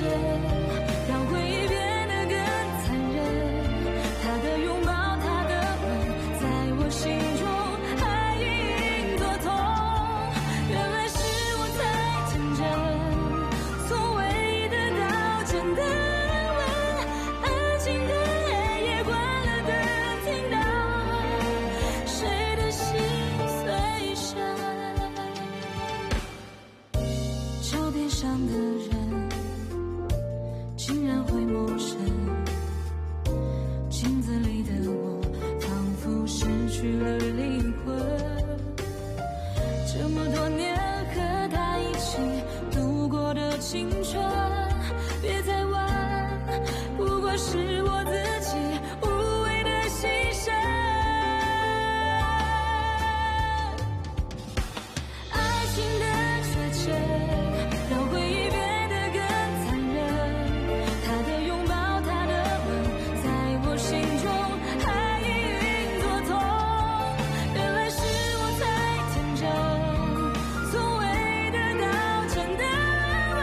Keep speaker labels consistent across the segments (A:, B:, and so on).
A: 让回忆变得更残忍。他的拥抱，他的吻，在我心中还隐隐作痛。原来是我太天真，从唯一得到真的吻，安静的黑夜关了灯，听到谁的心碎声。照片上的人竟然会陌生，镜子里的我仿佛失去了灵魂。这么多年和他一起度过的青春，别再问，不过是我自己无谓的牺牲。爱情的绝症，让回忆变得更残忍。他的拥抱，他的吻，在我心中还隐隐作痛。原来是我太天真，从未得到真的吻，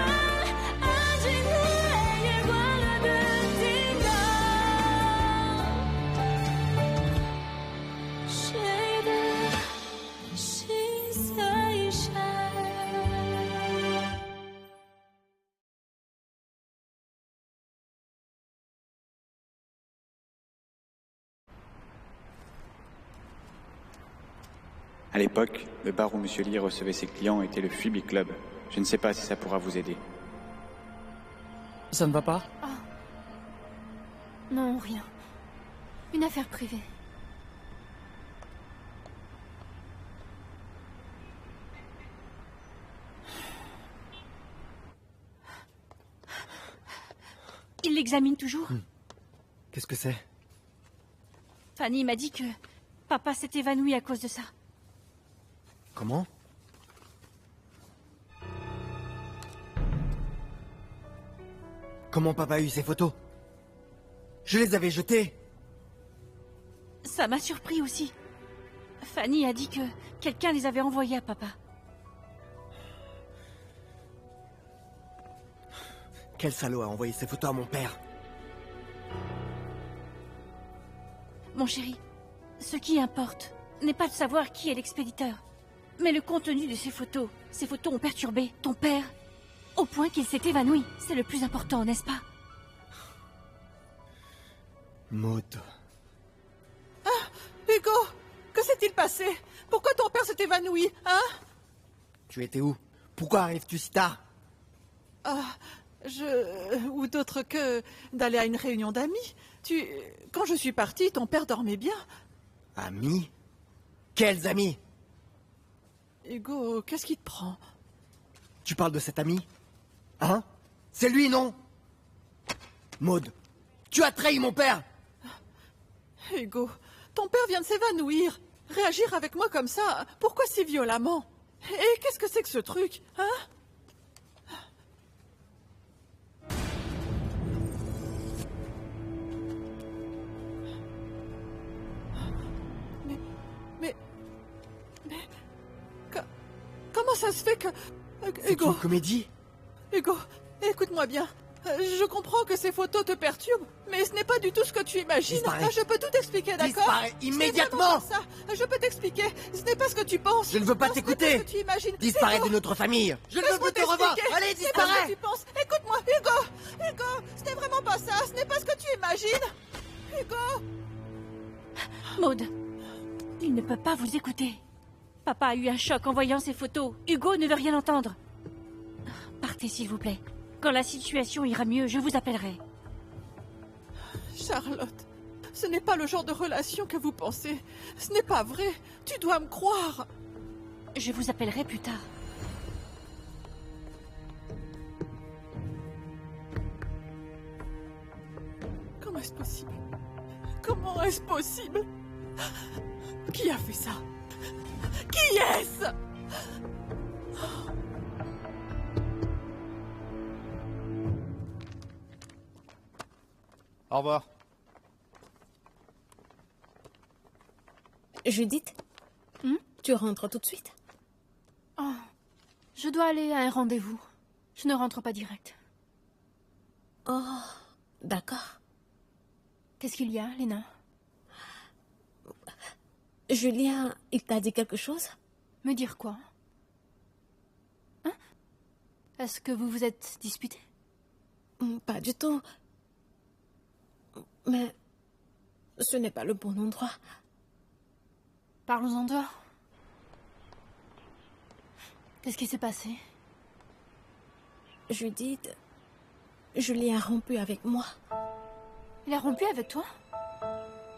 A: 安静的黑夜关了灯，听到谁的心碎声。
B: À l'époque, le bar où M. Lee recevait ses clients était le Phoebe Club. Je ne sais pas si ça pourra vous aider.
C: Ça ne va pas?
D: Non, rien. Une affaire privée. Il l'examine toujours.
C: Qu'est-ce que c'est?
D: Fanny m'a dit que papa s'est évanoui à cause de ça.
C: Comment? Comment papa a eu ces photos? Je les avais jetées.
D: Ça m'a surpris aussi. Fanny a dit que quelqu'un les avait envoyées à papa.
C: Quel salaud a envoyé ces photos à mon père?
D: Mon chéri, ce qui importe n'est pas de savoir qui est l'expéditeur, mais le contenu de ces photos. Ces photos ont perturbé ton père au point qu'il s'est évanoui. C'est le plus important, n'est-ce pas?
C: Maud.
E: Hugo, que s'est-il passé? Pourquoi ton père s'est évanoui, hein?
C: Tu étais où? Pourquoi arrives-tu si tard?
E: Ou d'autre que d'aller à une réunion d'amis. Quand je suis partie, ton père dormait bien.
C: Amis? Quels amis?
E: Hugo, qu'est-ce qui te prend?
C: Tu parles de cet ami? Hein? C'est lui, non? Maud, tu as trahi mon père!
E: Hugo, ton père vient de s'évanouir. Réagir avec moi comme ça, pourquoi si violemment? Et qu'est-ce que c'est que ce truc, hein? Comment ça se fait que...
C: C'est
E: Hugo,
C: une comédie?
E: Hugo, écoute-moi bien. Je comprends que ces photos te perturbent, mais ce n'est pas du tout ce que tu imagines.
C: Disparais.
E: Je peux tout expliquer, d'accord?
C: Disparais immédiatement!
E: Ça. Je peux t'expliquer. Ce n'est pas ce que tu penses.
C: Je ne veux pas
E: Non,
C: t'écouter.
E: Ce n'est pas ce que tu imagines.
C: Disparais
E: Hugo,
C: de notre famille! Je ne veux
E: laisse-moi
C: plus te revoir!
E: t'expliquer.
C: Allez,
E: Ce n'est pas ce que
C: disparais!
E: tu penses. Écoute-moi, Hugo. Hugo, ce n'est vraiment pas ça. Ce n'est pas ce que tu imagines. Hugo.
D: Maud, il ne peut pas vous écouter. Papa a eu un choc en voyant ces photos. Hugo ne veut rien entendre. Partez, s'il vous plaît. Quand la situation ira mieux, je vous appellerai.
E: Charlotte, ce n'est pas le genre de relation que vous pensez. Ce n'est pas vrai. Tu dois me croire.
D: Je vous appellerai plus tard.
E: Comment est-ce possible? Comment est-ce possible? Qui a fait ça? Qui est-ce?
F: Au revoir.
G: Judith, tu rentres tout de suite?
D: Oh, je dois aller à un rendez-vous. Je ne rentre pas direct.
G: Oh, d'accord.
D: Qu'est-ce qu'il y a, Léna?
G: Julien, il t'a dit quelque chose?
D: Me dire quoi? Hein? Est-ce que vous vous êtes disputés?
G: Pas du tout. Mais ce n'est pas le bon endroit.
D: Parlons-en dehors. Qu'est-ce qui s'est passé?
G: Judith, Julien a rompu avec moi.
D: Il a rompu avec toi?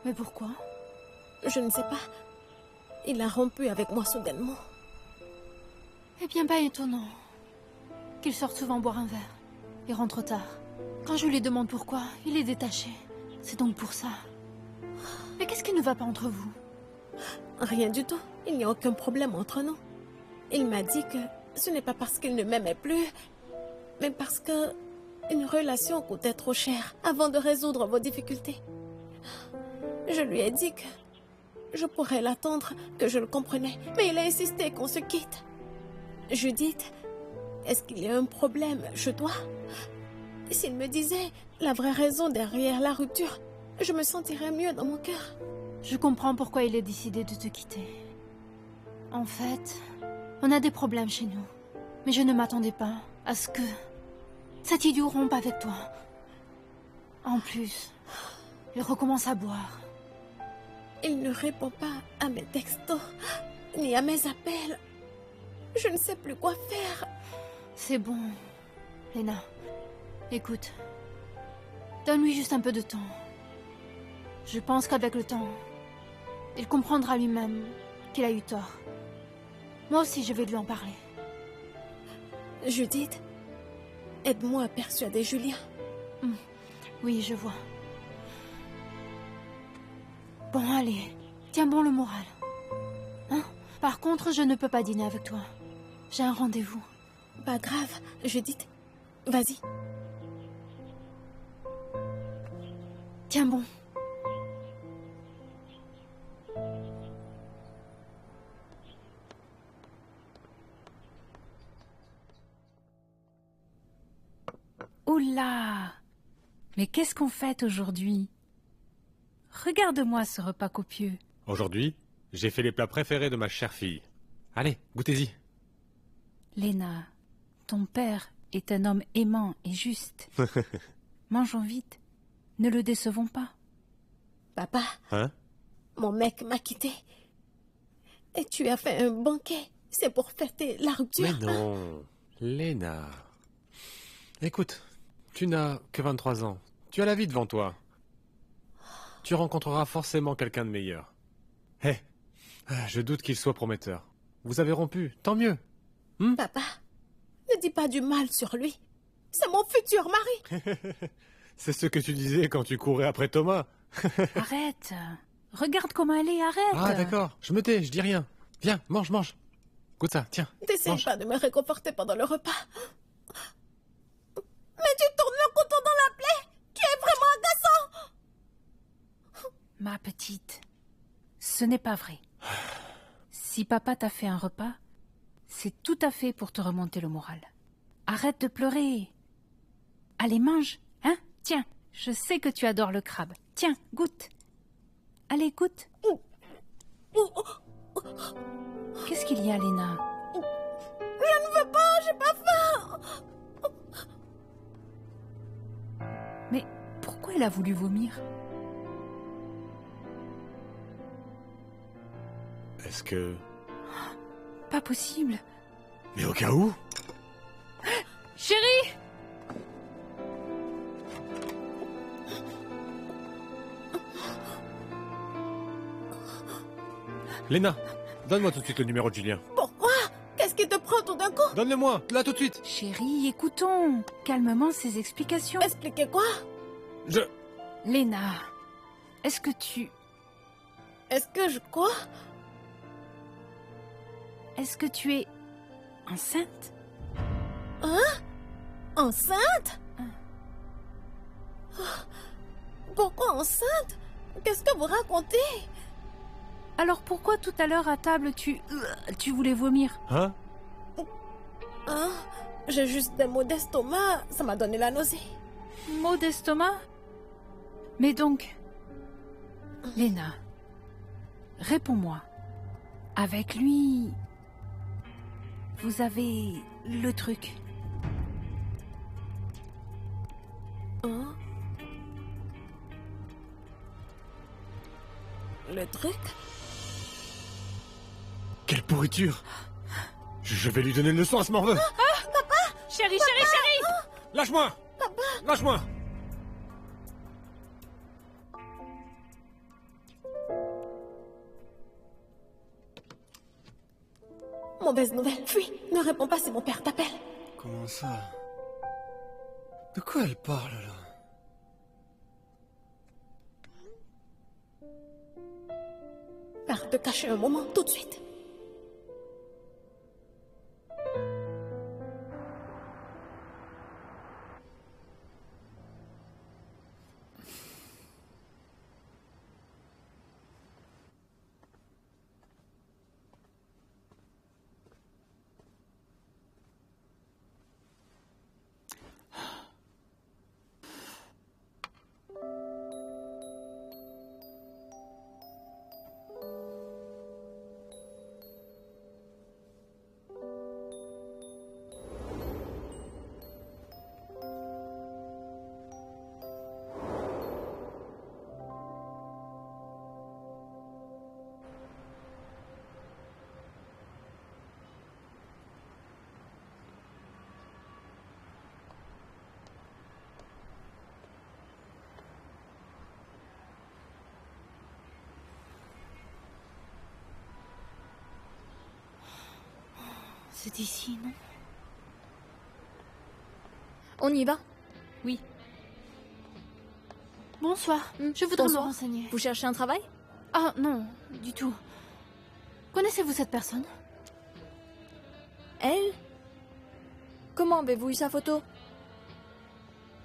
D: Mais pourquoi?
G: Je ne sais pas. Il a rompu avec moi soudainement.
D: Eh bien, pas étonnant. Qu'il sorte souvent boire un verre. Il rentre tard. Quand je lui demande pourquoi, il est détaché. C'est donc pour ça. Mais qu'est-ce qui ne va pas entre vous?
G: Rien du tout. Il n'y a aucun problème entre nous. Il m'a dit que ce n'est pas parce qu'il ne m'aimait plus, mais parce que une relation coûtait trop cher avant de résoudre vos difficultés. Je lui ai dit que je pourrais l'attendre, que je le comprenais, mais il a insisté qu'on se quitte. Judith, est-ce qu'il y a un problème chez toi? S'il me disait la vraie raison derrière la rupture, je me sentirais mieux dans mon cœur.
D: Je comprends pourquoi il a décidé de te quitter. En fait, on a des problèmes chez nous. Mais je ne m'attendais pas à ce que cet idiot rompe avec toi. En plus, il recommence à boire.
G: Il ne répond pas à mes textos, ni à mes appels. Je ne sais plus quoi faire.
D: C'est bon, Léna. Écoute, donne-lui juste un peu de temps. Je pense qu'avec le temps, il comprendra lui-même qu'il a eu tort. Moi aussi, je vais lui en parler.
G: Judith, aide-moi à persuader Julien.
D: Oui, je vois. Bon, allez, tiens bon le moral. Hein? Par contre, je ne peux pas dîner avec toi. J'ai un rendez-vous.
G: Pas grave, Judith. Vas-y.
D: Tiens bon.
F: Oula! Mais qu'est-ce qu'on fête aujourd'hui? Regarde-moi ce repas copieux.
H: Aujourd'hui, j'ai fait les plats préférés de ma chère fille. Allez, goûtez-y.
F: Léna, ton père est un homme aimant et juste. Mangeons vite. Ne le décevons pas.
G: Papa,
H: Hein?
G: mon mec m'a quitté. Et tu as fait un banquet. C'est pour fêter la rupture.
H: Mais non, Léna. Écoute, tu n'as que 23 ans. Tu as la vie devant toi. Tu rencontreras forcément quelqu'un de meilleur. Hé, je doute qu'il soit prometteur. Vous avez rompu, tant mieux.
G: Papa, ne dis pas du mal sur lui. C'est mon futur mari.
H: C'est ce que tu disais quand tu courais après Thomas.
F: Arrête. Regarde comment elle est, arrête.
H: Ah d'accord, je me tais, je dis rien. Viens, mange, mange. Goûte ça, tiens.
G: N'essaie
H: mange.
G: pas de me réconforter pendant le repas. Mais tu tournes le couteau dans la plaie. Tu es vraiment agaçant.
F: Ma petite, ce n'est pas vrai. Si papa t'a fait un repas, c'est tout à fait pour te remonter le moral. Arrête de pleurer. Allez, mange, hein? Tiens, je sais que tu adores le crabe. Tiens, goûte. Allez, goûte. Qu'est-ce qu'il y a, Léna?
G: Je ne veux pas, j'ai pas faim.
F: Mais pourquoi elle a voulu vomir?
H: Est-ce que...
F: Pas possible.
H: Mais au cas où?
F: Chérie!
H: Léna, donne-moi tout de suite le numéro de Julien.
G: Pourquoi? Qu'est-ce qui te prend tout d'un coup?
H: Donne-le-moi, là tout de suite.
F: Chérie, écoutons calmement ses explications.
G: Expliquez quoi?
H: Je...
F: Léna, est-ce que tu...
G: Est-ce que je quoi?
F: Est-ce que tu es enceinte?
G: Enceinte? Pourquoi enceinte? Qu'est-ce que vous racontez?
F: Alors pourquoi tout à l'heure à table tu voulais vomir?
H: Hein?
G: J'ai juste des maux d'estomac, ça m'a donné la nausée.
F: Maux d'estomac? Mais donc... Lena, réponds-moi. Avec lui... Vous avez le truc.
G: Hein? Le truc?
H: Quelle pourriture! Je vais lui donner une leçon à ce morveux!
D: Chérie, chérie, chérie!
H: Lâche-moi! Lâche-moi!
G: Mauvaise nouvelle, fuis! Ne réponds pas si mon père t'appelle.
I: Comment ça? De quoi elle parle, là?
G: Pars te cacher un moment, tout de suite.
D: C'est ici, non?
J: On y va?
D: Oui. Bonsoir. Je voudrais
J: Bonsoir.
D: me renseigner.
J: Vous cherchez un travail?
D: Ah, non, du tout. Connaissez-vous cette personne?
J: Elle? Comment avez-vous eu sa photo?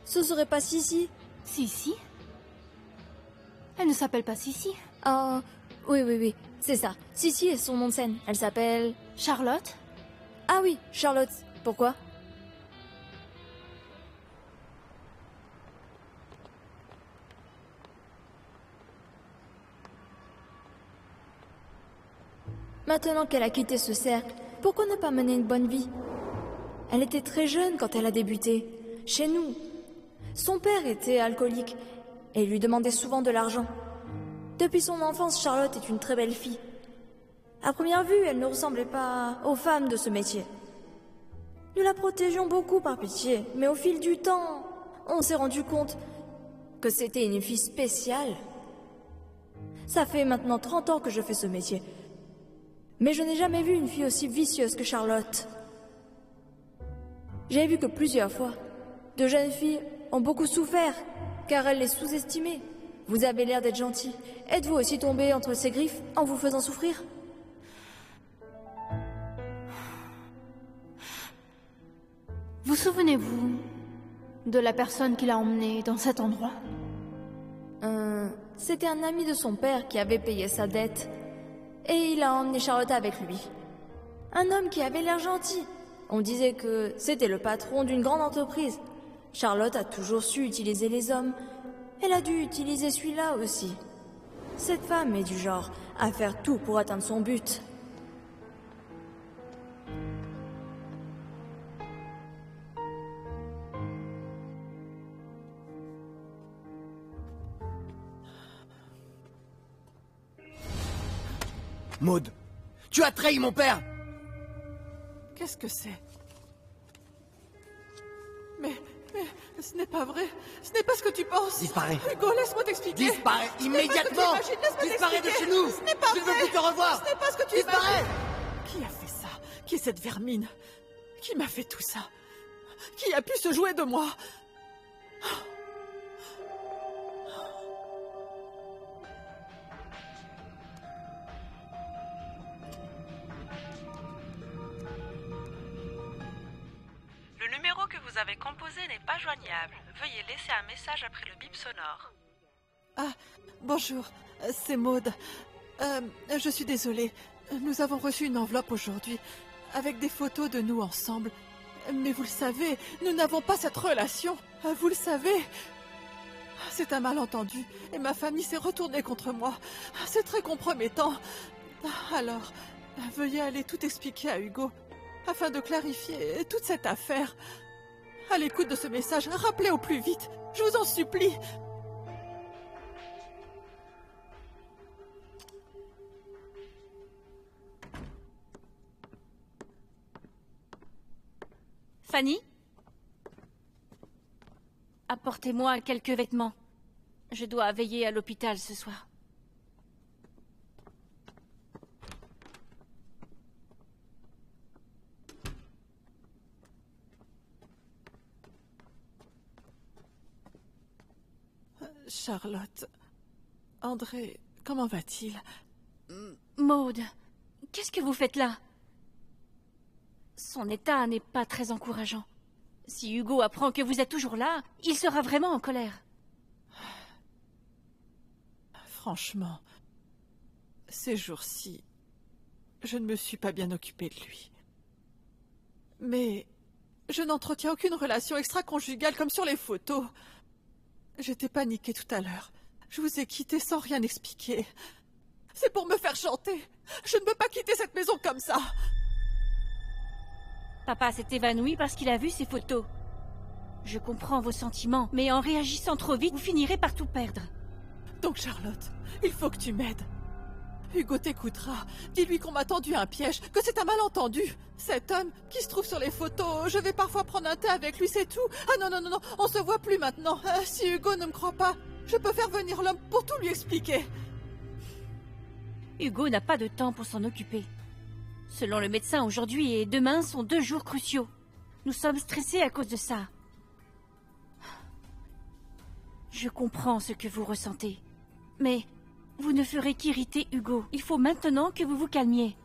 J: Ce serait pas Sissi?
D: Sissi? Elle ne s'appelle pas Sissi.
J: Ah, oui, c'est ça. Sissi est son nom de scène. Elle s'appelle...
D: Charlotte?
J: Ah oui, Charlotte. Pourquoi? Maintenant qu'elle a quitté ce cercle, pourquoi ne pas mener une bonne vie? Elle était très jeune quand elle a débuté, chez nous. Son père était alcoolique et lui demandait souvent de l'argent. Depuis son enfance, Charlotte est une très belle fille. À première vue, elle ne ressemblait pas aux femmes de ce métier. Nous la protégions beaucoup par pitié, mais au fil du temps, on s'est rendu compte que c'était une fille spéciale. Ça fait maintenant 30 ans que je fais ce métier. Mais je n'ai jamais vu une fille aussi vicieuse que Charlotte. J'ai vu que plusieurs fois, de jeunes filles ont beaucoup souffert, car elle les sous-estimait. Vous avez l'air d'être gentil. Êtes-vous aussi tombé entre ses griffes en vous faisant souffrir?
D: Vous souvenez-vous de la personne qui l'a emmenée dans cet endroit?
J: C'était un ami de son père qui avait payé sa dette. Et il a emmené Charlotte avec lui. Un homme qui avait l'air gentil. On disait que c'était le patron d'une grande entreprise. Charlotte a toujours su utiliser les hommes. Elle a dû utiliser celui-là aussi. Cette femme est du genre à faire tout pour atteindre son but.
C: Maud, tu as trahi mon père!
E: Qu'est-ce que c'est? Mais ce n'est pas vrai. Ce n'est pas ce que tu penses.
C: Disparais.
E: Hugo, laisse-moi t'expliquer.
C: Disparais
E: Ce n'est pas ce que tu
C: immédiatement!
E: imagines, laisse-moi
C: Disparais de
E: t'expliquer.
C: chez nous!
E: Ce n'est pas
C: Je ne veux
E: vrai.
C: plus te revoir!
E: Ce n'est pas ce que tu
C: Disparais!
E: imagines. Qui a fait ça? Qui est cette vermine? Qui m'a fait tout ça? Qui a pu se jouer de moi?
K: Le numéro que vous avez composé n'est pas joignable. Veuillez laisser un message après le bip sonore.
E: Ah, bonjour, c'est Maud. Je suis désolée. Nous avons reçu une enveloppe aujourd'hui avec des photos de nous ensemble. Mais vous le savez, nous n'avons pas cette relation. Vous le savez, c'est un malentendu et ma famille s'est retournée contre moi. C'est très compromettant. Alors, veuillez aller tout expliquer à Hugo afin de clarifier toute cette affaire. À l'écoute de ce message, rappelez au plus vite. Je vous en supplie.
D: Fanny? Apportez-moi quelques vêtements. Je dois veiller à l'hôpital ce soir.
E: Charlotte, André, comment va-t-il?
D: Maud, qu'est-ce que vous faites là? Son état n'est pas très encourageant. Si Hugo apprend que vous êtes toujours là, il sera vraiment en colère.
E: Franchement, ces jours-ci, je ne me suis pas bien occupée de lui. Mais je n'entretiens aucune relation extra-conjugale comme sur les photos. J'étais paniquée tout à l'heure. Je vous ai quitté sans rien expliquer. C'est pour me faire chanter. Je ne peux pas quitter cette maison comme ça.
D: Papa s'est évanoui parce qu'il a vu ces photos. Je comprends vos sentiments, mais en réagissant trop vite, vous finirez par tout perdre.
E: Donc Charlotte, il faut que tu m'aides. Hugo t'écoutera. Dis-lui qu'on m'a tendu un piège, que c'est un malentendu. Cet homme qui se trouve sur les photos, je vais parfois prendre un thé avec lui, c'est tout. Ah non, non, non, non, on se voit plus maintenant. Si Hugo ne me croit pas, je peux faire venir l'homme pour tout lui expliquer.
D: Hugo n'a pas de temps pour s'en occuper. Selon le médecin, aujourd'hui et demain sont 2 jours cruciaux. Nous sommes stressés à cause de ça. Je comprends ce que vous ressentez. Mais vous ne ferez qu'irriter Hugo. Il faut maintenant que vous vous calmiez.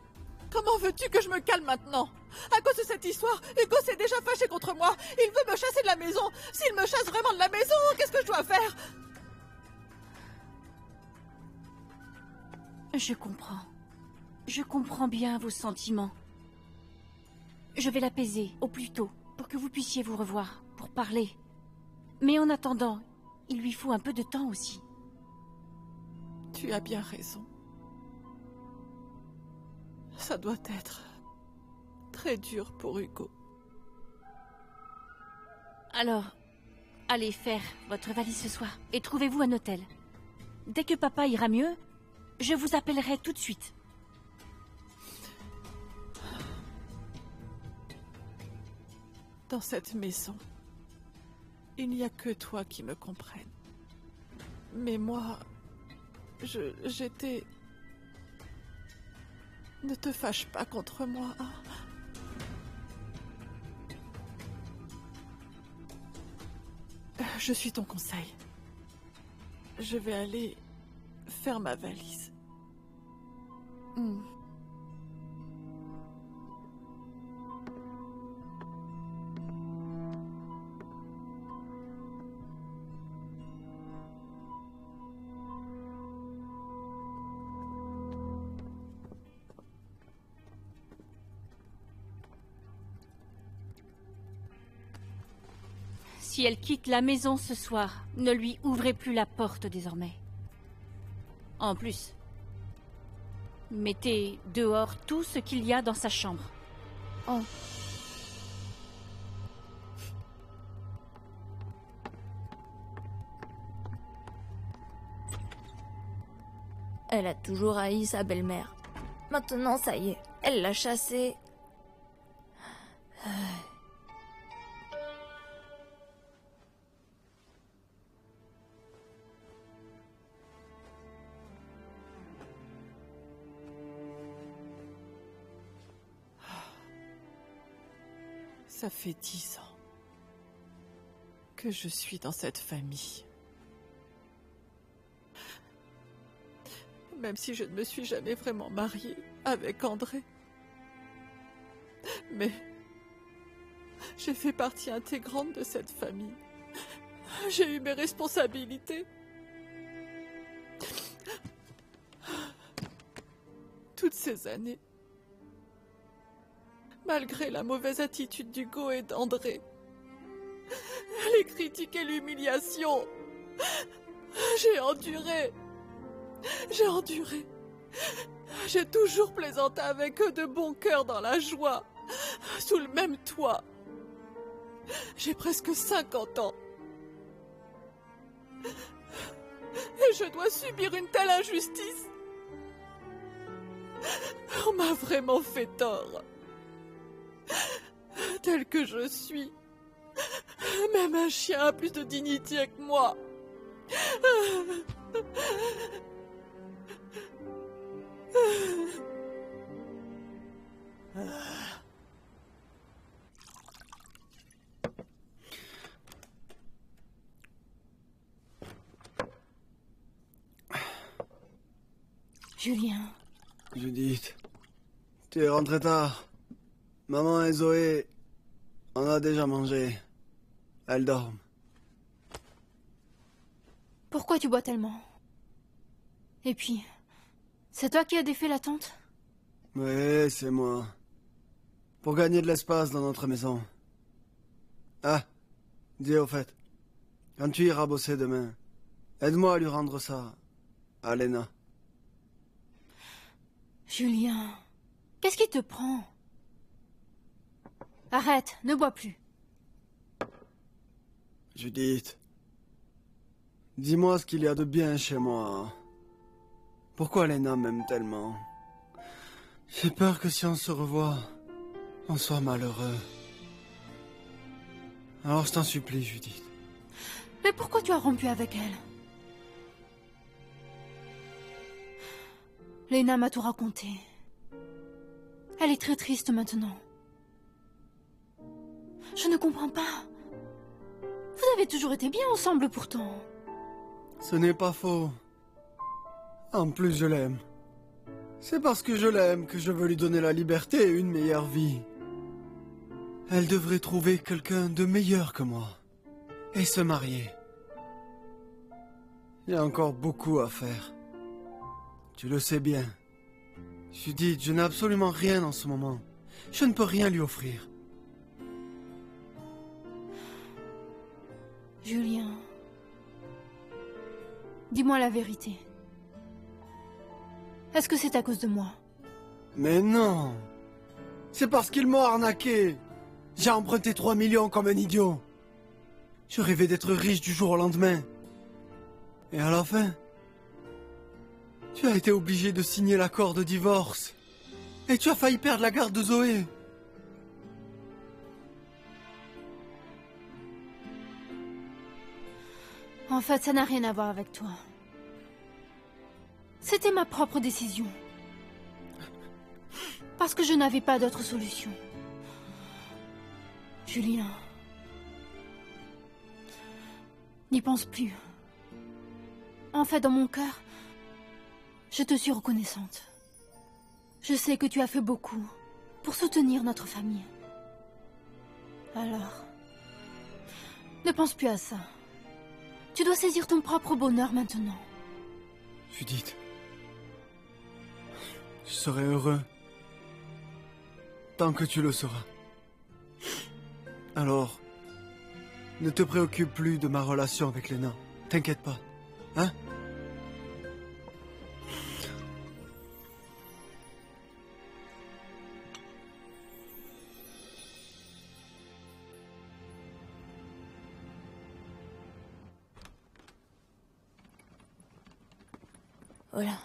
E: Comment veux-tu que je me calme maintenant? À cause de cette histoire, Hugo s'est déjà fâché contre moi. Il veut me chasser de la maison. S'il me chasse vraiment de la maison, qu'est-ce que je dois faire?
D: Je comprends. Je comprends bien vos sentiments. Je vais l'apaiser au plus tôt pour que vous puissiez vous revoir, pour parler. Mais en attendant, il lui faut un peu de temps aussi.
E: Tu as bien raison. Ça doit être très dur pour Hugo.
D: Alors, allez faire votre valise ce soir et trouvez-vous un hôtel. Dès que papa ira mieux, je vous appellerai tout de suite.
E: Dans cette maison, il n'y a que toi qui me comprenne. Mais moi, j'étais... Ne te fâche pas contre moi, hein. Je suis ton conseil. Je vais aller faire ma valise.
D: Si elle quitte la maison ce soir, ne lui ouvrez plus la porte désormais. En plus, mettez dehors tout ce qu'il y a dans sa chambre.
J: Oh. Elle a toujours haï sa belle-mère. Maintenant, ça y est, elle l'a chassée.
E: Ça fait 10 ans que je suis dans cette famille. Même si je ne me suis jamais vraiment mariée avec André. Mais j'ai fait partie intégrante de cette famille. J'ai eu mes responsabilités. Toutes ces années. Malgré la mauvaise attitude d'Hugo et d'André, Les critiques et l'humiliation. J'ai enduré. J'ai enduré. J'ai toujours plaisanté avec eux de bon cœur dans la joie, sous le même toit. J'ai presque 50 ans. Et je dois subir une telle injustice. On m'a vraiment fait tort. Tel que je suis, même un chien a plus de dignité que moi.
D: Julien.
I: Judith, tu es rentrée tard. Maman et Zoé, on a déjà mangé. Elles dorment.
D: Pourquoi tu bois tellement? Et puis, c'est toi qui as défait la tente?
I: Oui, c'est moi. Pour gagner de l'espace dans notre maison. Ah, dis au fait, quand tu iras bosser demain, aide-moi à lui rendre ça à Lena.
D: Julien, qu'est-ce qui te prend? Arrête, ne bois plus.
I: Judith, dis-moi ce qu'il y a de bien chez moi. Pourquoi Lena m'aime tellement? J'ai peur que si on se revoit, on soit malheureux. Alors je t'en supplie, Judith.
D: Mais pourquoi tu as rompu avec elle? Lena m'a tout raconté. Elle est très triste maintenant. Je ne comprends pas. Vous avez toujours été bien ensemble pourtant.
I: Ce n'est pas faux. En plus, je l'aime. C'est parce que je l'aime que je veux lui donner la liberté et une meilleure vie. Elle devrait trouver quelqu'un de meilleur que moi. Et se marier. Il y a encore beaucoup à faire. Tu le sais bien. Judith, je n'ai absolument rien en ce moment. Je ne peux rien lui offrir.
D: Julien, dis-moi la vérité. Est-ce que c'est à cause de moi?
I: Mais non. C'est parce qu'ils m'ont arnaqué. J'ai emprunté 3 millions comme un idiot. Je rêvais d'être riche du jour au lendemain. Et à la fin, tu as été obligé de signer l'accord de divorce. Et tu as failli perdre la garde de Zoé.
D: En fait, ça n'a rien à voir avec toi. C'était ma propre décision. Parce que je n'avais pas d'autre solution. Julien, n'y pense plus. En fait, dans mon cœur, je te suis reconnaissante. Je sais que tu as fait beaucoup pour soutenir notre famille. Alors, ne pense plus à ça. Tu dois saisir ton propre bonheur maintenant.
I: Judith, je serai heureux tant que tu le seras. Alors, ne te préoccupe plus de ma relation avec Lena. T'inquiète pas, hein?
J: Voilà.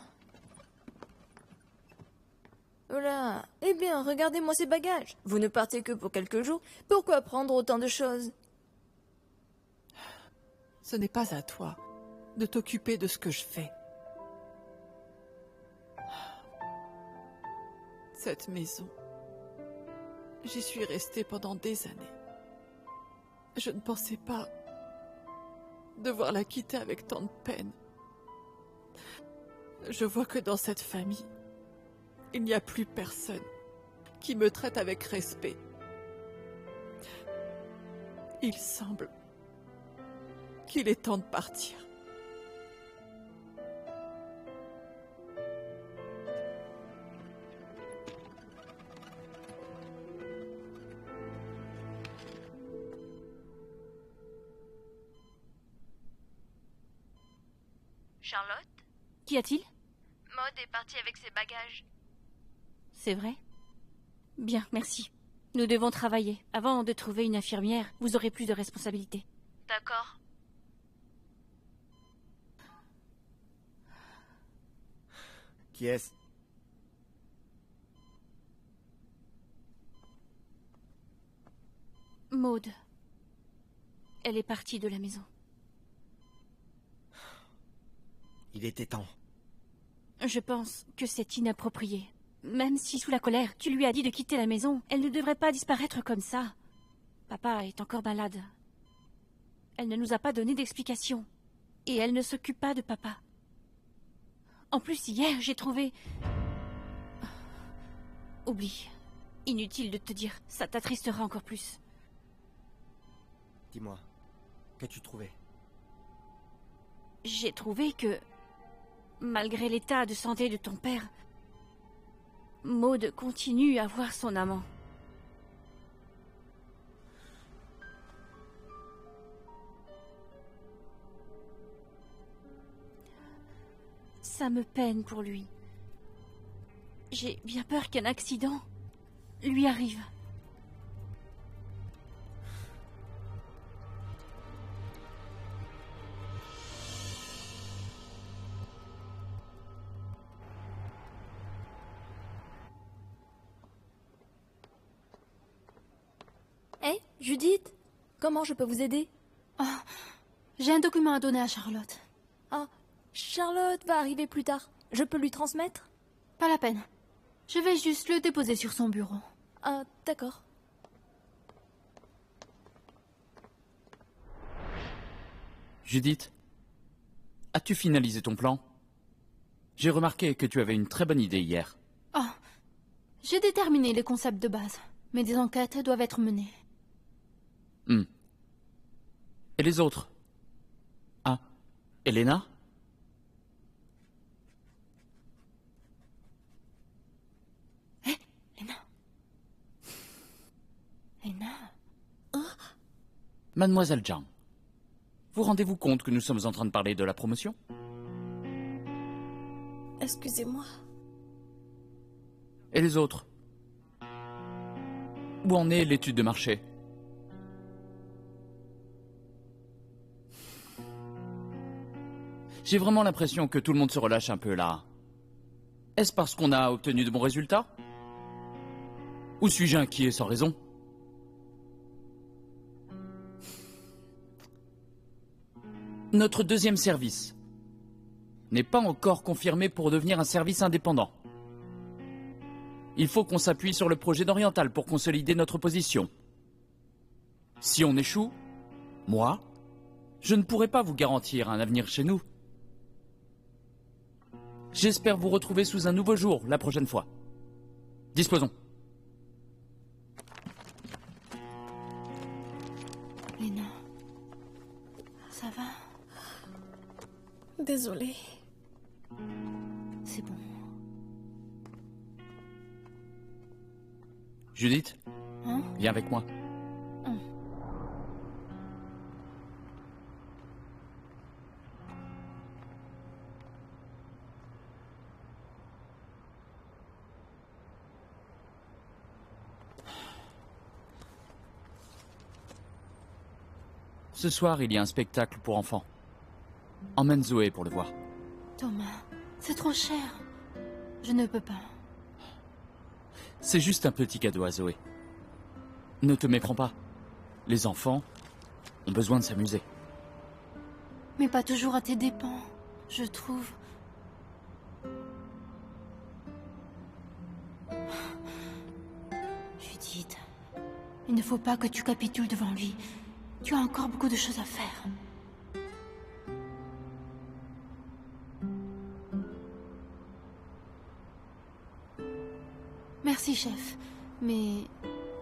J: Voilà. Eh bien, regardez-moi ces bagages. Vous ne partez que pour quelques jours. Pourquoi prendre autant de choses?
E: Ce n'est pas à toi de t'occuper de ce que je fais. Cette maison, j'y suis restée pendant des années. Je ne pensais pas devoir la quitter avec tant de peine. Je vois que dans cette famille, il n'y a plus personne qui me traite avec respect. Il semble qu'il est temps de partir.
J: Charlotte?
D: Qu'y a-t-il?
J: Maud est partie avec ses bagages.
D: C'est vrai? Bien, merci. Nous devons travailler. Avant de trouver une infirmière, vous aurez plus de responsabilités.
J: D'accord.
C: Qui est-ce?
D: Maud. Elle est partie de la maison.
C: Il était temps.
D: Je pense que c'est inapproprié. Même si sous la colère, tu lui as dit de quitter la maison, elle ne devrait pas disparaître comme ça. Papa est encore malade. Elle ne nous a pas donné d'explication. Et elle ne s'occupe pas de papa. En plus, hier, j'ai trouvé... Oublie. Inutile de te dire, ça t'attristera encore plus.
C: Dis-moi, qu'as-tu trouvé?
D: J'ai trouvé que, malgré l'état de santé de ton père, Maud continue à voir son amant. Ça me peine pour lui. J'ai bien peur qu'un accident lui arrive.
J: Hé, Judith, comment je peux vous aider?
F: J'ai un document à donner à Charlotte.
J: Ah, Charlotte va arriver plus tard. Je peux lui transmettre?
F: Pas la peine. Je vais juste le déposer sur son bureau.
J: Ah, d'accord.
L: Judith, as-tu finalisé ton plan? J'ai remarqué que tu avais une très bonne idée hier.
F: Oh, j'ai déterminé les concepts de base, mais des enquêtes doivent être menées.
L: Et les autres? Ah, Elena?
F: Hé, Lena. Lena.
L: Mademoiselle Zhang, vous rendez-vous compte que nous sommes en train de parler de la promotion?
G: Excusez-moi.
L: Et les autres? Où en est l'étude de marché? J'ai vraiment l'impression que tout le monde se relâche un peu là. Est-ce parce qu'on a obtenu de bons résultats? Ou suis-je inquiet sans raison? Notre deuxième service n'est pas encore confirmé pour devenir un service indépendant. Il faut qu'on s'appuie sur le projet d'Oriental pour consolider notre position. Si on échoue, moi, je ne pourrai pas vous garantir un avenir chez nous. J'espère vous retrouver sous un nouveau jour la prochaine fois. Disposons.
F: Lena. Ça va?
G: Désolée.
F: C'est bon.
L: Judith,
F: Hein?
L: viens avec moi. Ce soir, il y a un spectacle pour enfants. Emmène Zoé pour le voir.
F: Thomas, c'est trop cher. Je ne peux pas.
L: C'est juste un petit cadeau à Zoé. Ne te méprends pas. Les enfants ont besoin de s'amuser.
F: Mais pas toujours à tes dépens, je trouve. Judith, il ne faut pas que tu capitules devant lui. Tu as encore beaucoup de choses à faire. Merci, chef. Mais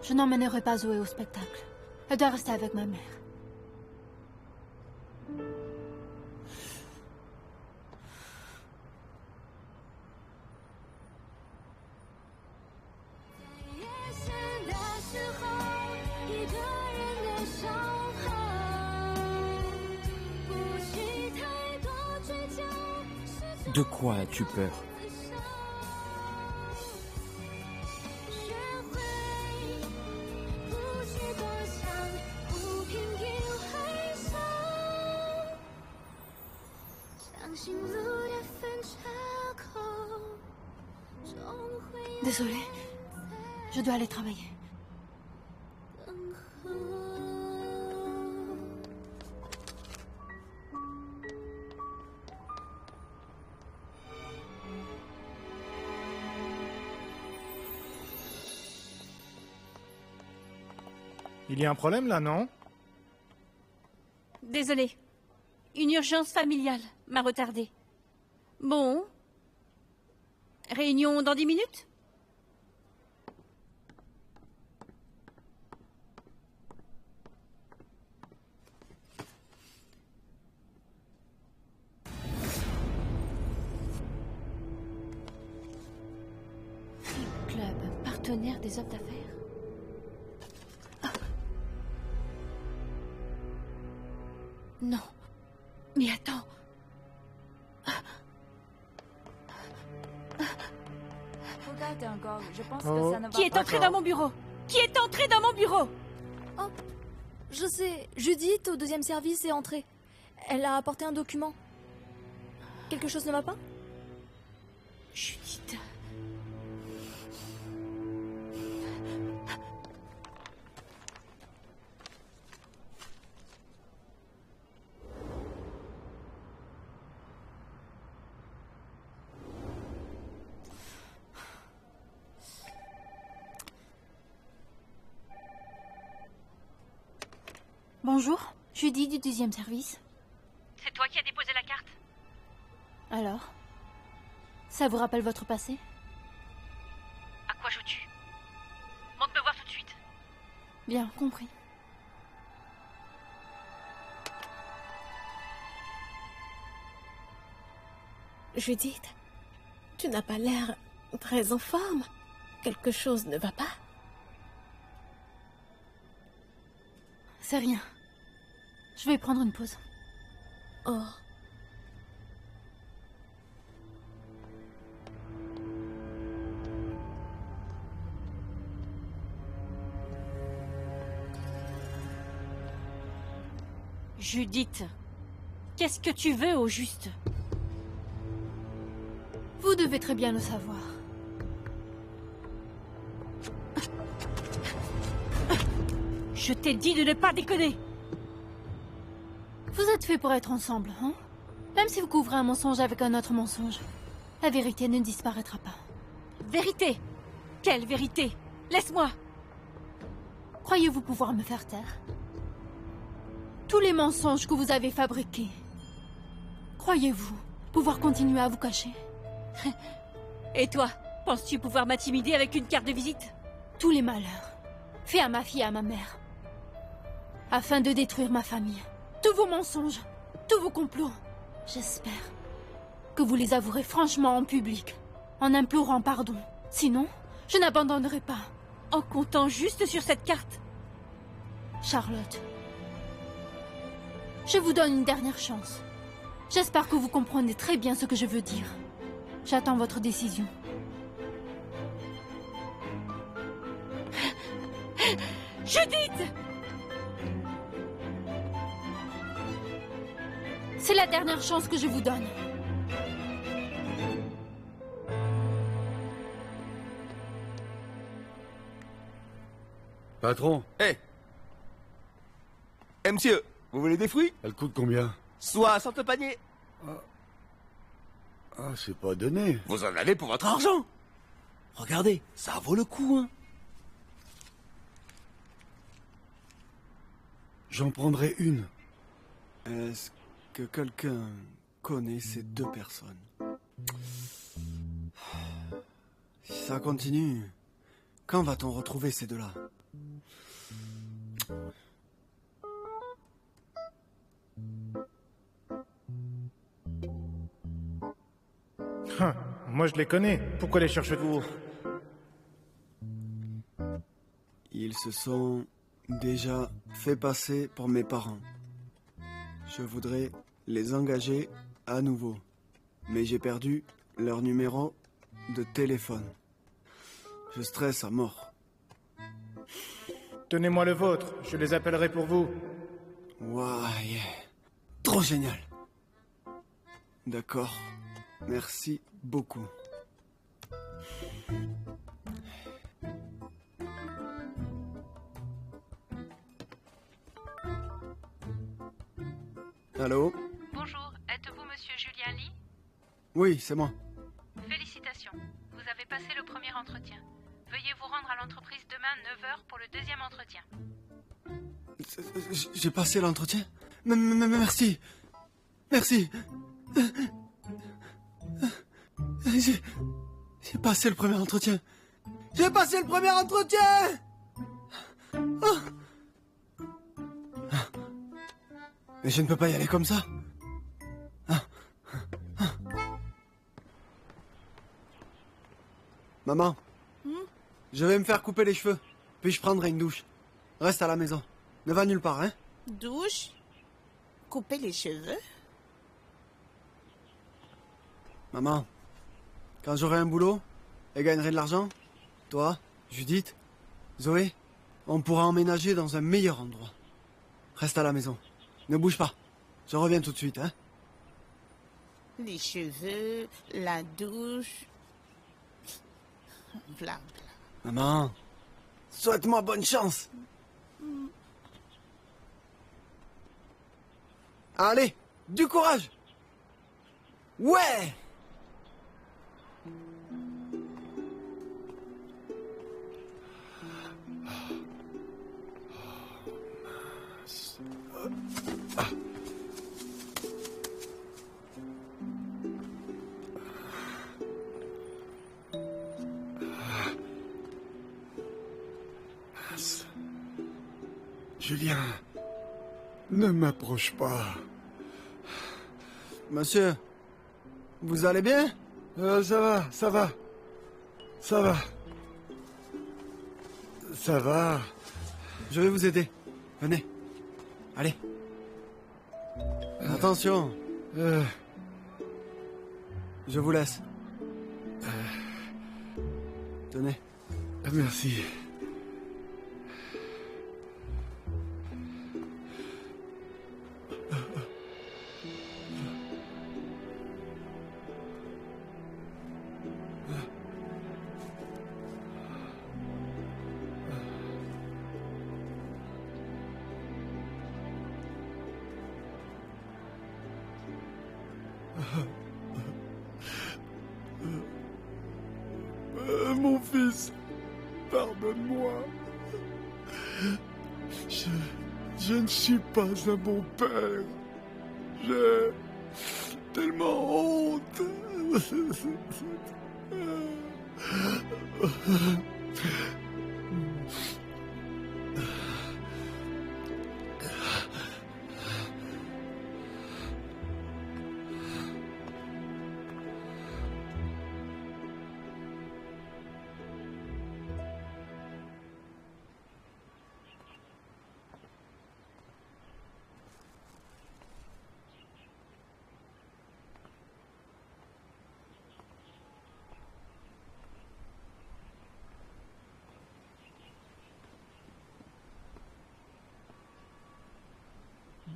F: je n'emmènerai pas Zoé au spectacle. Elle doit rester avec ma mère.
L: De quoi as-tu peur?
D: Désolée, je dois aller travailler.
M: Il y a un problème là, non?
D: Désolée. Une urgence familiale m'a retardée. Bon. Réunion dans 10 minutes? Club, partenaire des hommes d'affaires. Non. Mais attends.
F: Regardez encore, je pense
M: Oh.
F: que ça ne va
D: Qui est
F: pas.
D: entré dans mon bureau? Qui est entré dans mon bureau?
J: Oh, je sais, Judith, au 2e service, est entrée. Elle a apporté un document. Quelque chose ne va pas?
D: Judith. Bonjour, Judy du 2e service.
K: C'est toi qui as déposé la carte?
D: Alors? Ça vous rappelle votre passé?
K: À quoi joues-tu? Monte me voir tout de suite.
D: Bien, compris.
G: Judith, tu n'as pas l'air très en forme. Quelque chose ne va pas?
D: C'est rien. Je vais prendre une pause.
G: Oh.
D: Judith, qu'est-ce que tu veux au juste? Vous devez très bien le savoir. Je t'ai dit de ne pas déconner. Vous êtes faits pour être ensemble, hein? Même si vous couvrez un mensonge avec un autre mensonge, la vérité ne disparaîtra pas. Vérité? Quelle vérité? Laisse-moi! Croyez-vous pouvoir me faire taire? Tous les mensonges que vous avez fabriqués, croyez-vous pouvoir continuer à vous cacher? Et toi, penses-tu pouvoir m'intimider avec une carte de visite? Tous les malheurs faits à ma fille et à ma mère, afin de détruire ma famille. Tous vos mensonges, tous vos complots. J'espère que vous les avouerez franchement en public, en implorant pardon. Sinon, je n'abandonnerai pas, en comptant juste sur cette carte. Charlotte, je vous donne une dernière chance. J'espère que vous comprenez très bien ce que je veux dire. J'attends votre décision. Judith! C'est la dernière chance que je vous donne.
N: Patron.
O: Hé monsieur, vous voulez des fruits?
N: Elle coûte combien?
O: 60 le panier.
N: Ah, c'est pas donné.
O: Vous en avez pour votre argent. Regardez, ça vaut le coup, hein.
N: J'en prendrai une.
I: Est-ce que quelqu'un connaît ces deux personnes? Si ça continue, quand va-t-on retrouver ces deux-là?
M: Moi je les connais. Pourquoi les cherchez-vous?
I: Ils se sont déjà fait passer pour mes parents. Je voudrais les engager à nouveau. Mais j'ai perdu leur numéro de téléphone. Je stresse à mort.
M: Donnez-moi le vôtre, je les appellerai pour vous.
I: Ouais, yeah. Trop génial. D'accord. Merci beaucoup. Allô?
F: Bonjour, êtes-vous monsieur Julien Lee?
I: Oui, c'est moi.
F: Félicitations, vous avez passé le premier entretien. Veuillez vous rendre à l'entreprise demain 9h pour le deuxième entretien.
I: J'ai passé l'entretien? Merci. Merci. J'ai passé le premier entretien. J'ai passé le premier entretien! Oh. Mais je ne peux pas y aller comme ça. Maman, je vais me faire couper les cheveux, puis je prendrai une douche. Reste à la maison. Ne va nulle part, hein?
P: Douche? Couper les cheveux?
I: Maman, quand j'aurai un boulot et gagnerai de l'argent, toi, Judith, Zoé, on pourra emménager dans un meilleur endroit. Reste à la maison. Ne bouge pas. Je reviens tout de suite, hein?
P: Les cheveux, la douche... Bla bla.
I: Maman, souhaite-moi bonne chance. Allez, du courage. Ouais.
N: Julien, ne m'approche pas.
I: Monsieur, vous allez bien?
N: Ça va. Ça va.
I: Je vais vous aider. Venez. Allez. Attention. Je vous laisse. Tenez.
N: Merci. Mon fils, pardonne-moi. Je ne suis pas un bon père. J'ai tellement honte.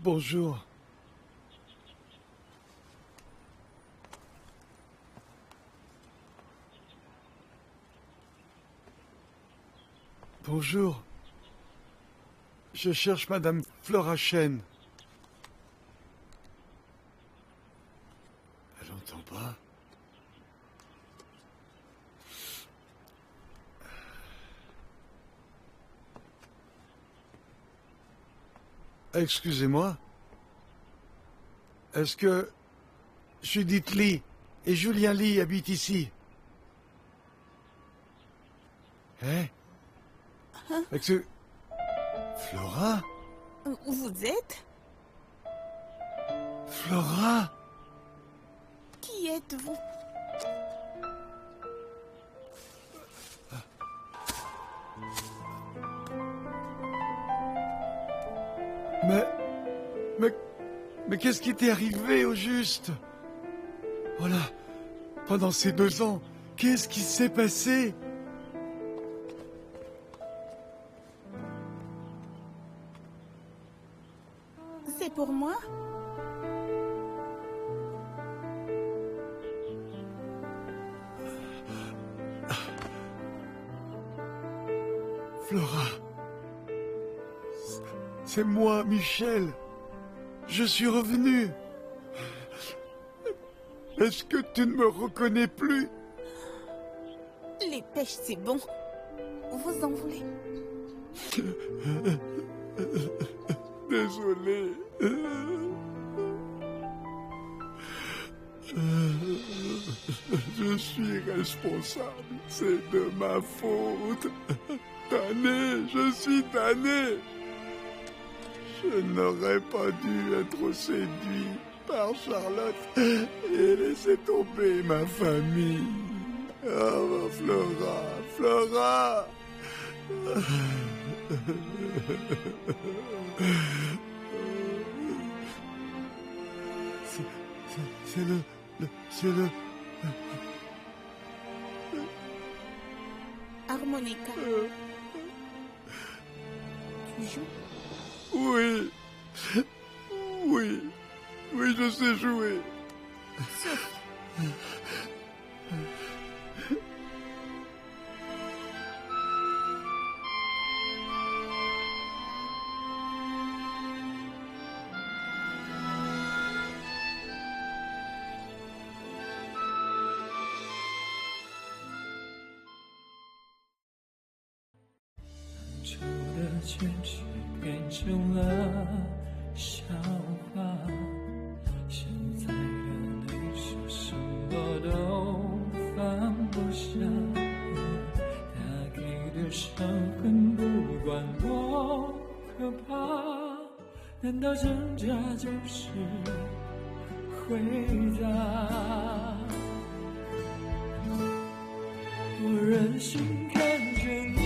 N: Bonjour. Bonjour. Je cherche Madame Flora Chen. Elle n'entend pas. Excusez-moi. Est-ce que Judith Lee et Julien Lee habitent ici? Hein? Flora?
P: Vous êtes?
N: Flora?
P: Qui êtes-vous?
N: Mais qu'est-ce qui t'est arrivé au juste? Voilà. Pendant ces 2 ans, qu'est-ce qui s'est passé?
P: C'est pour moi?
N: Flora. C'est moi, Michel. Je suis revenu. Est-ce que tu ne me reconnais plus?
P: Les pêches, c'est bon. Vous en voulez?
N: Désolé. Je suis responsable. C'est de ma faute. Tanné, je suis tanné. Je n'aurais pas dû être séduit par Charlotte et laisser tomber ma famille. Oh, Flora, Flora. C'est le...
P: Harmonica. Tu joues?
N: Oui. Oui. Oui, je sais jouer.
Q: 旧的坚持变成了笑话，现在的你说什么都放不下，他给的伤痕不管多可怕，难道挣扎就是回答？我任性看着你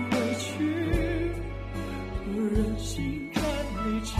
Q: 委屈，我任性看你沉